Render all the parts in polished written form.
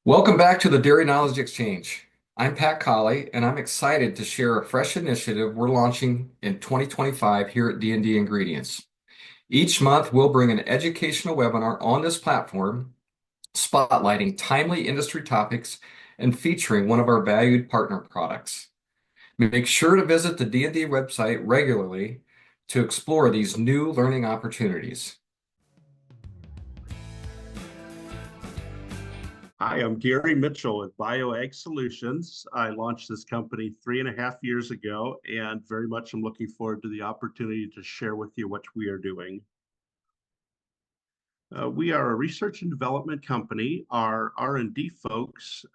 Welcome back to the Dairy Knowledge Exchange. I'm Pat Colley, and I'm excited to share a fresh initiative we're launching in 2025 here at D&D Ingredients. Each month, we'll bring an educational webinar on this platform, spotlighting timely industry topics and featuring one of our valued partner products. Make sure to visit the D&D website regularly to explore these new learning opportunities. Hi, I'm Gary Mitchell with BioAg Solutions. I launched this company 3.5 years ago, and very much I'm looking forward to the opportunity to share with you what we are doing. We are a research and development company. Our R&D folks,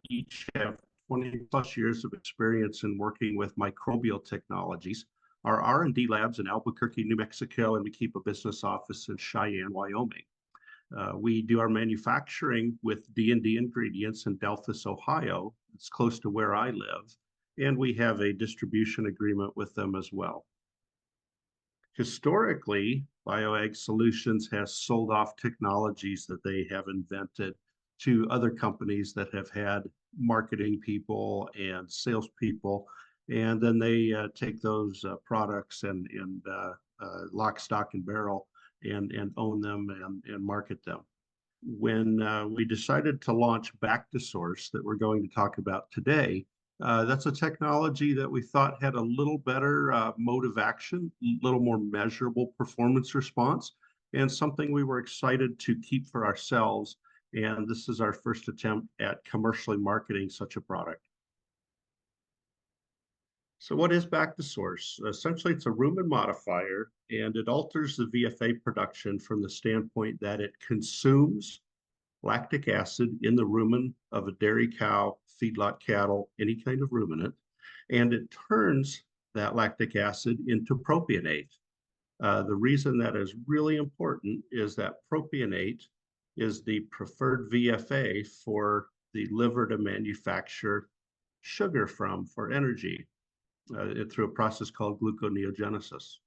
each have 20 plus years of experience in working with microbial technologies. Our R&D labs in Albuquerque, New Mexico, and we keep a business office in Cheyenne, Wyoming. We do our manufacturing with D&D Ingredients in Delphos, Ohio. It's close to where I live. And we have a distribution agreement with them as well. Historically, BioAg Solutions has sold off technologies that they have invented to other companies that have had marketing people and salespeople. And then they take those products and lock, stock, and barrel and own them and market them. When we decided to launch BactiSource that we're going to talk about today, that's a technology that we thought had a little better mode of action, a little more measurable performance response, and something we were excited to keep for ourselves. And this is our first attempt at commercially marketing such a product. So what is BactiSource? Essentially, it's a rumen modifier, and it alters the VFA production from the standpoint that it consumes lactic acid in the rumen of a dairy cow, feedlot cattle, any kind of ruminant, and it turns that lactic acid into propionate. The reason that is really important is that propionate is the preferred VFA for the liver to manufacture sugar from for energy. Through a process called gluconeogenesis.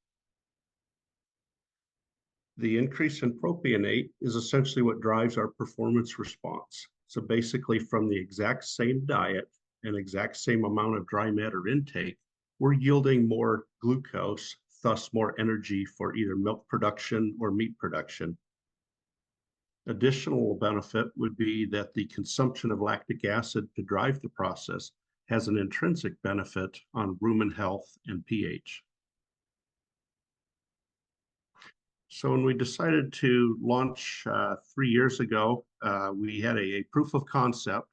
The increase in propionate is essentially what drives our performance response. So basically, from the exact same diet and exact same amount of dry matter intake, we're yielding more glucose, thus more energy for either milk production or meat production. Additional benefit would be that the consumption of lactic acid to drive the process has an intrinsic benefit on rumen health and pH. So when we decided to launch 3 years ago, we had a proof of concept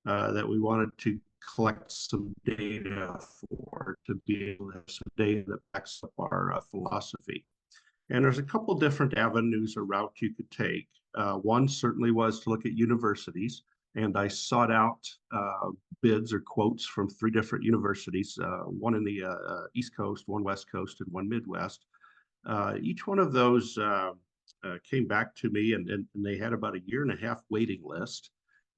that we wanted to collect some data for, to be able to have some data that backs up our philosophy. And there's a couple different avenues or route you could take. One certainly was to look at universities. And I sought out bids or quotes from 3 different universities, one in the East Coast, one West Coast, and one Midwest. Each one of those came back to me, and they had about a 1.5-year waiting list.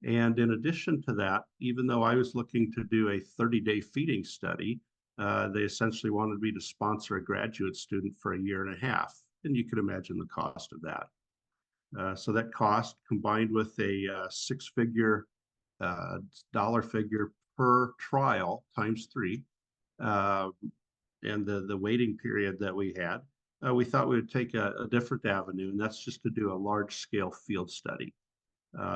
And in addition to that, even though I was looking to do a 30-day feeding study, they essentially wanted me to sponsor a graduate student for a 1.5 years. And you can imagine the cost of that. So that cost, combined with a 6-figure dollar figure per trial times 3, and the waiting period that we had, we thought we would take a different avenue, and that's just to do a large-scale field study.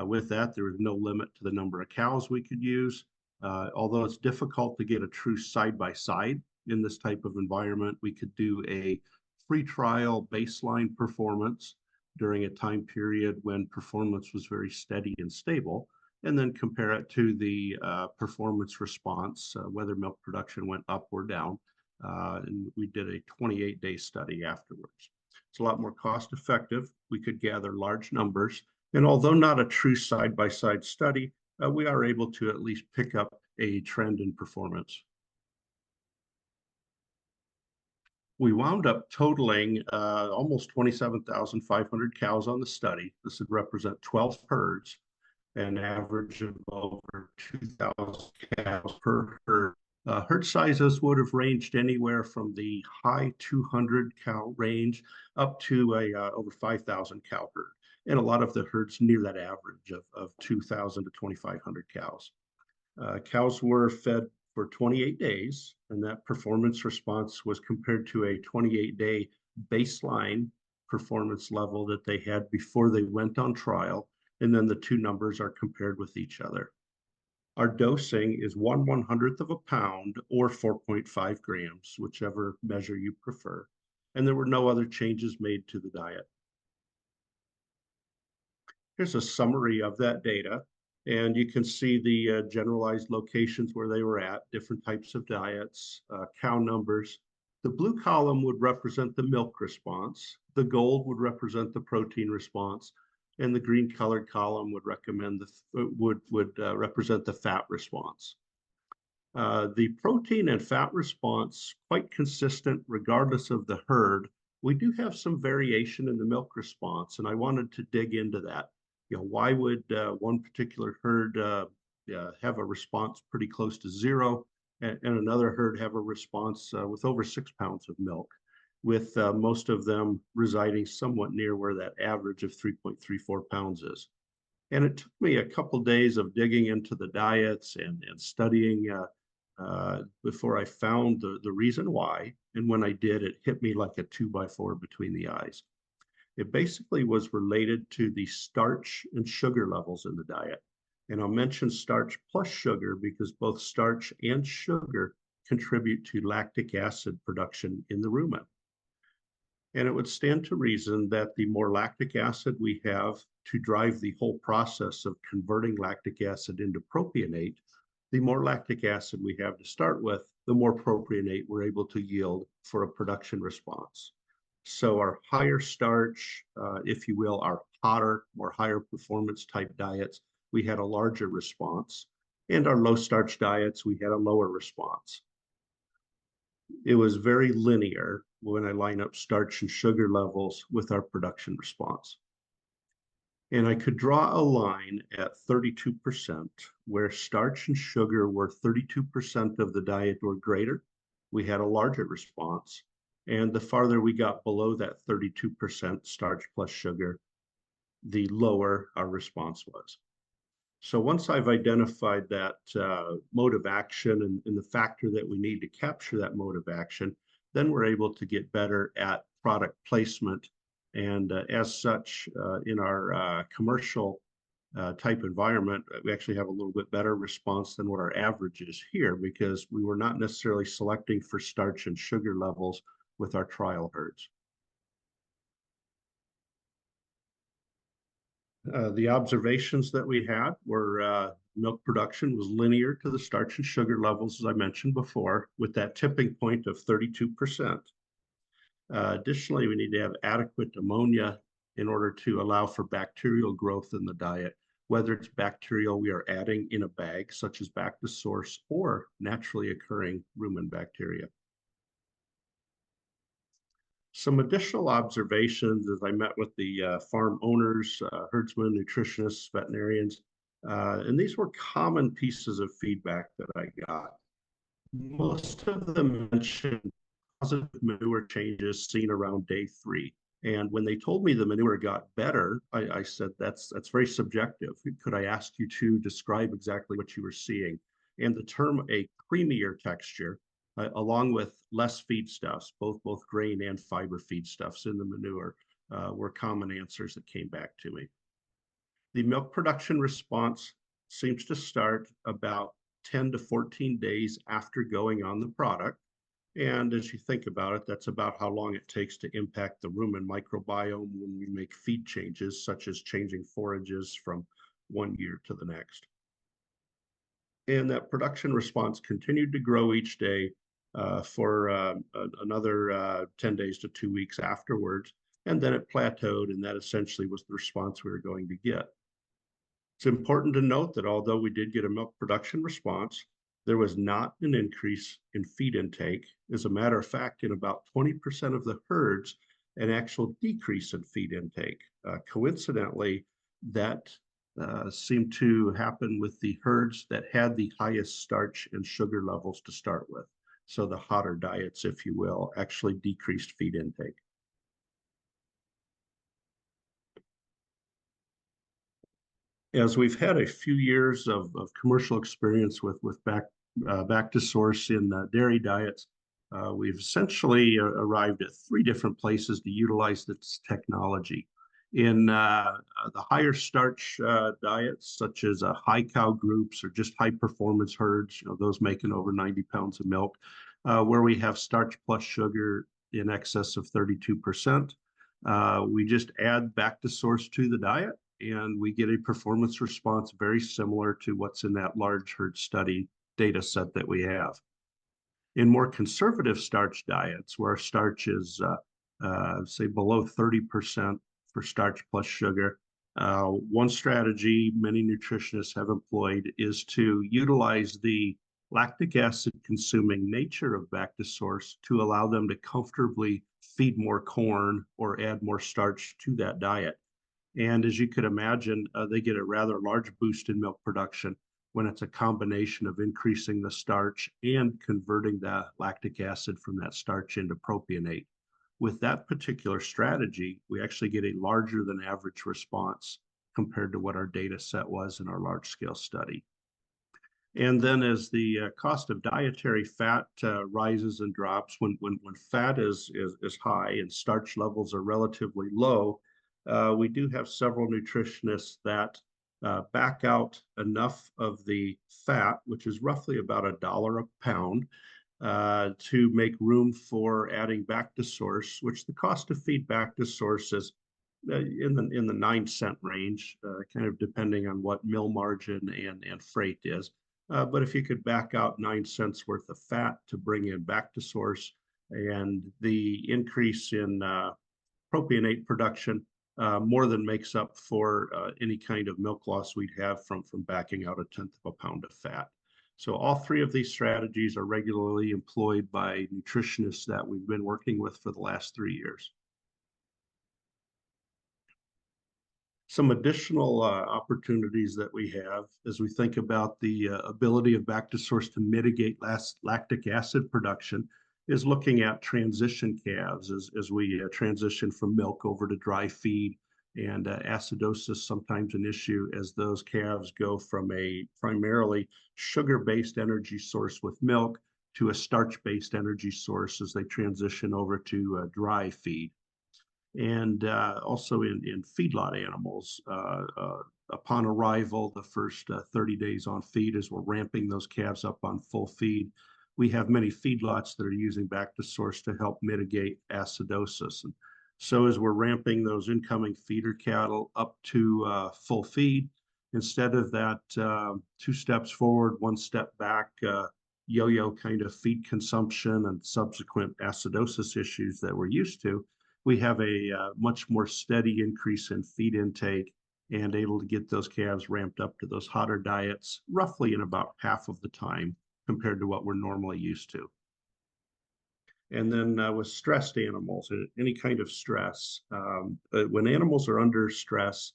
With that, there was no limit to the number of cows we could use. Although it's difficult to get a true side-by-side in this type of environment, we could do a free trial baseline performance during a time period when performance was very steady and stable, and then compare it to the performance response, whether milk production went up or down. And we did a 28-day study afterwards. It's a lot more cost effective. We could gather large numbers. And although not a true side-by-side study, we are able to at least pick up a trend in performance. We wound up totaling almost 27,500 cows on the study. This would represent 12 herds, an average of over 2,000 cows per herd. Herd sizes would have ranged anywhere from the high 200 cow range up to a over 5,000 cow herd. and a lot of the herds near that average of 2,000 to 2,500 cows. Cows were fed for 28 days, and that performance response was compared to a 28-day baseline performance level that they had before they went on trial, and then the two numbers are compared with each other. Our dosing is 1/100th of a pound or 4.5 grams, whichever measure you prefer, and there were no other changes made to the diet. Here's a summary of that data, and you can see the generalized locations where they were at, different types of diets, cow numbers. The blue column would represent the milk response, the gold would represent the protein response, and the green colored column would represent the fat response. The protein and fat response, quite consistent regardless of the herd. We do have some variation in the milk response, and I wanted to dig into that. Why would one particular herd have a response pretty close to zero, and another herd have a response with over 6 pounds of milk, with most of them residing somewhat near where that average of 3.34 pounds is. And it took me a couple days of digging into the diets and studying before I found the reason why. And when I did, it hit me like a 2x4 between the eyes. It basically was related to the starch and sugar levels in the diet. And I'll mention starch plus sugar because both starch and sugar contribute to lactic acid production in the rumen. And it would stand to reason that the more lactic acid we have to drive the whole process of converting lactic acid into propionate, the more lactic acid we have to start with, the more propionate we're able to yield for a production response. So our higher starch, if you will, our hotter, more higher performance type diets, we had a larger response. And our low starch diets, we had a lower response. It was very linear when I line up starch and sugar levels with our production response. And I could draw a line at 32% where starch and sugar were 32% of the diet or greater. We had a larger response. And the farther we got below that 32% starch plus sugar, the lower our response was. So once I've identified that mode of action and the factor that we need to capture that mode of action, then we're able to get better at product placement. And as such, in our commercial type environment, we actually have a little bit better response than what our average is here because we were not necessarily selecting for starch and sugar levels with our trial herds. The observations that we had were milk production was linear to the starch and sugar levels, as I mentioned before, with that tipping point of 32%. Additionally, we need to have adequate ammonia in order to allow for bacterial growth in the diet, whether it's bacterial we are adding in a bag, such as BactiSource, or naturally occurring rumen bacteria. Some additional observations as I met with the farm owners, herdsmen, nutritionists, veterinarians, and these were common pieces of feedback that I got. Most of them mentioned positive manure changes seen around day 3. And when they told me the manure got better, I said, that's very subjective. Could I ask you to describe exactly what you were seeing? And the term a creamier texture, along with less feedstuffs, both grain and fiber feedstuffs in the manure, were common answers that came back to me. The milk production response seems to start about 10 to 14 days after going on the product. And as you think about it, that's about how long it takes to impact the rumen microbiome when we make feed changes, such as changing forages from one year to the next. And that production response continued to grow each day for another 10 days to 2 weeks afterwards. And then it plateaued, and that essentially was the response we were going to get. It's important to note that although we did get a milk production response, there was not an increase in feed intake. As a matter of fact, in about 20% of the herds, an actual decrease in feed intake. Coincidentally, that seemed to happen with the herds that had the highest starch and sugar levels to start with. So the hotter diets, if you will, actually decreased feed intake. As we've had a few years of commercial experience with BactiSource in dairy diets, we've essentially arrived at three different places to utilize this technology. In the higher starch diets, such as high cow groups or just high performance herds, those making over 90 pounds of milk, where we have starch plus sugar in excess of 32%. We just add BactiSource to the diet and we get a performance response very similar to what's in that large herd study data set that we have. In more conservative starch diets, where starch is, say, below 30% for starch plus sugar, one strategy many nutritionists have employed is to utilize the lactic acid consuming nature of BactiSource to allow them to comfortably feed more corn or add more starch to that diet. And as you could imagine, they get a rather large boost in milk production when it's a combination of increasing the starch and converting the lactic acid from that starch into propionate. With that particular strategy, we actually get a larger than average response compared to what our data set was in our large scale study. And then as the cost of dietary fat rises and drops, when fat is high and starch levels are relatively low, we do have several nutritionists that back out enough of the fat, which is roughly about $1 a pound, to make room for adding BactiSource, which the cost to feed BactiSource is in the 9-cent range, kind of depending on what mill margin and freight is. But if you could back out 9 cents worth of fat to bring in BactiSource and the increase in propionate production more than makes up for any kind of milk loss we'd have from backing out 1/10 of a pound of fat. So all three of these strategies are regularly employed by nutritionists that we've been working with for the last 3 years. Some additional opportunities that we have as we think about the ability of BactiSource to mitigate lactic acid production is looking at transition calves as we transition from milk over to dry feed, and acidosis sometimes an issue as those calves go from a primarily sugar-based energy source with milk to a starch-based energy source as they transition over to dry feed. And also in feedlot animals, upon arrival, the first 30 days on feed, as we're ramping those calves up on full feed, we have many feedlots that are using BactiSource to help mitigate acidosis. And so as we're ramping those incoming feeder cattle up to full feed, instead of that 2 steps forward, 1 step back, yo-yo kind of feed consumption and subsequent acidosis issues that we're used to, we have a much more steady increase in feed intake and able to get those calves ramped up to those hotter diets roughly in about half of the time compared to what we're normally used to. And then with stressed animals, any kind of stress, when animals are under stress,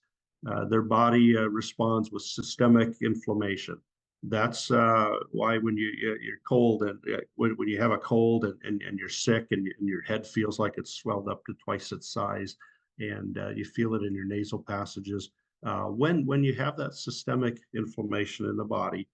their body responds with systemic inflammation. That's why when you're cold and when you have a cold and you're sick and your head feels like it's swelled up to twice its size, and you feel it in your nasal passages. When you have that systemic inflammation in the body,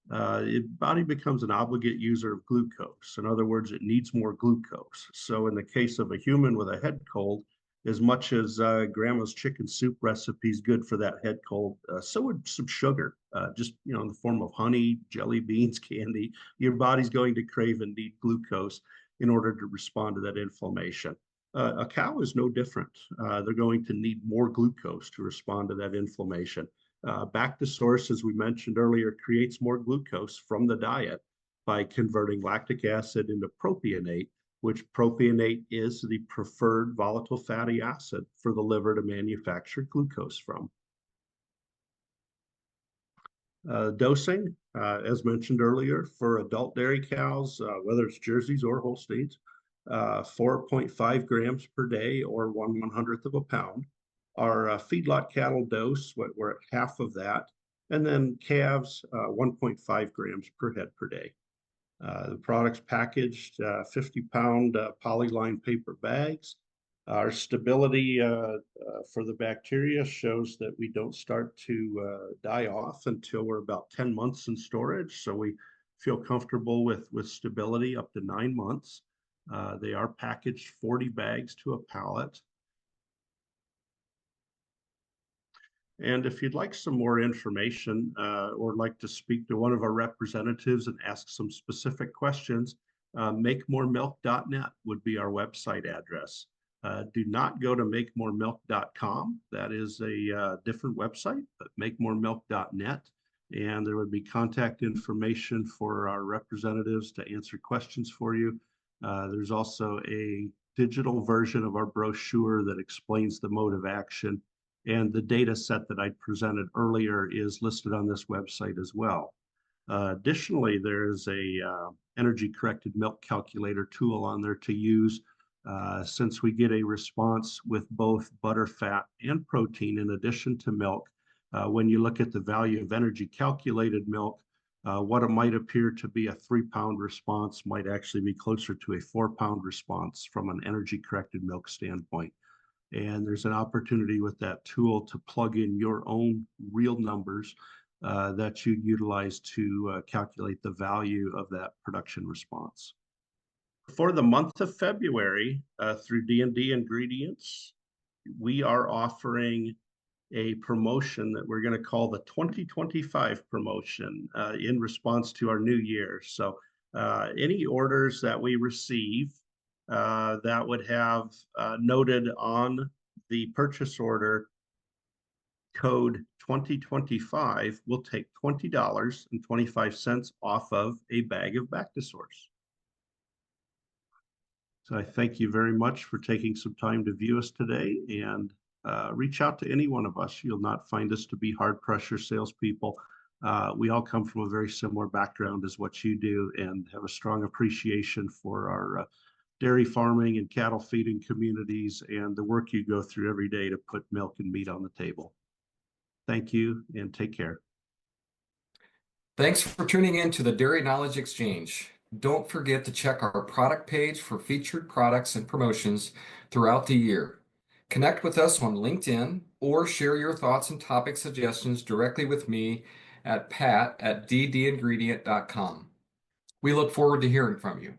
body becomes an obligate user of glucose. In other words, it needs more glucose. So in the case of a human with a head cold, as much as grandma's chicken soup recipe is good for that head cold, so would some sugar, just in the form of honey, jelly beans, candy. Your body's going to crave and need glucose in order to respond to that inflammation. A cow is no different. They're going to need more glucose to respond to that inflammation. BactiSource, as we mentioned earlier, creates more glucose from the diet by converting lactic acid into propionate, which propionate is the preferred volatile fatty acid for the liver to manufacture glucose from. Dosing, as mentioned earlier, for adult dairy cows, whether it's Jerseys or Holsteins, 4.5 grams per day or 1/100th of a pound. Our feedlot cattle dose, we're at half of that. And then calves, 1.5 grams per head per day. The product's packaged 50-pound polyline paper bags. Our stability for the bacteria shows that we don't start to die off until we're about 10 months in storage. So we feel comfortable with stability up to 9 months. They are packaged 40 bags to a pallet. And if you'd like some more information or like to speak to one of our representatives and ask some specific questions, makemoremilk.net would be our website address. Do not go to makemoremilk.com. That is a different website, but makemoremilk.net. And there would be contact information for our representatives to answer questions for you. There's also a digital version of our brochure that explains the mode of action. And the data set that I presented earlier is listed on this website as well. Additionally, there's a energy corrected milk calculator tool on there to use since we get a response with both butter, fat, and protein in addition to milk. When you look at the value of energy calculated milk, what it might appear to be a 3-pound response might actually be closer to a 4-pound response from an energy corrected milk standpoint. And there's an opportunity with that tool to plug in your own real numbers that you utilize to calculate the value of that production response. For the month of February, through D&D Ingredients, we are offering a promotion that we're going to call the 2025 promotion in response to our new year. So any orders that we receive that would have noted on the purchase order code 2025 will take $20.25 off of a bag of BactiSource. So I thank you very much for taking some time to view us today, and reach out to any one of us. You'll not find us to be hard pressure salespeople. We all come from a very similar background as what you do and have a strong appreciation for our dairy farming and cattle feeding communities and the work you go through every day to put milk and meat on the table. Thank you and take care. Thanks for tuning in to the Dairy Knowledge Exchange. Don't forget to check our product page for featured products and promotions throughout the year. Connect with us on LinkedIn or share your thoughts and topic suggestions directly with me at pat@ddingredient.com. We look forward to hearing from you.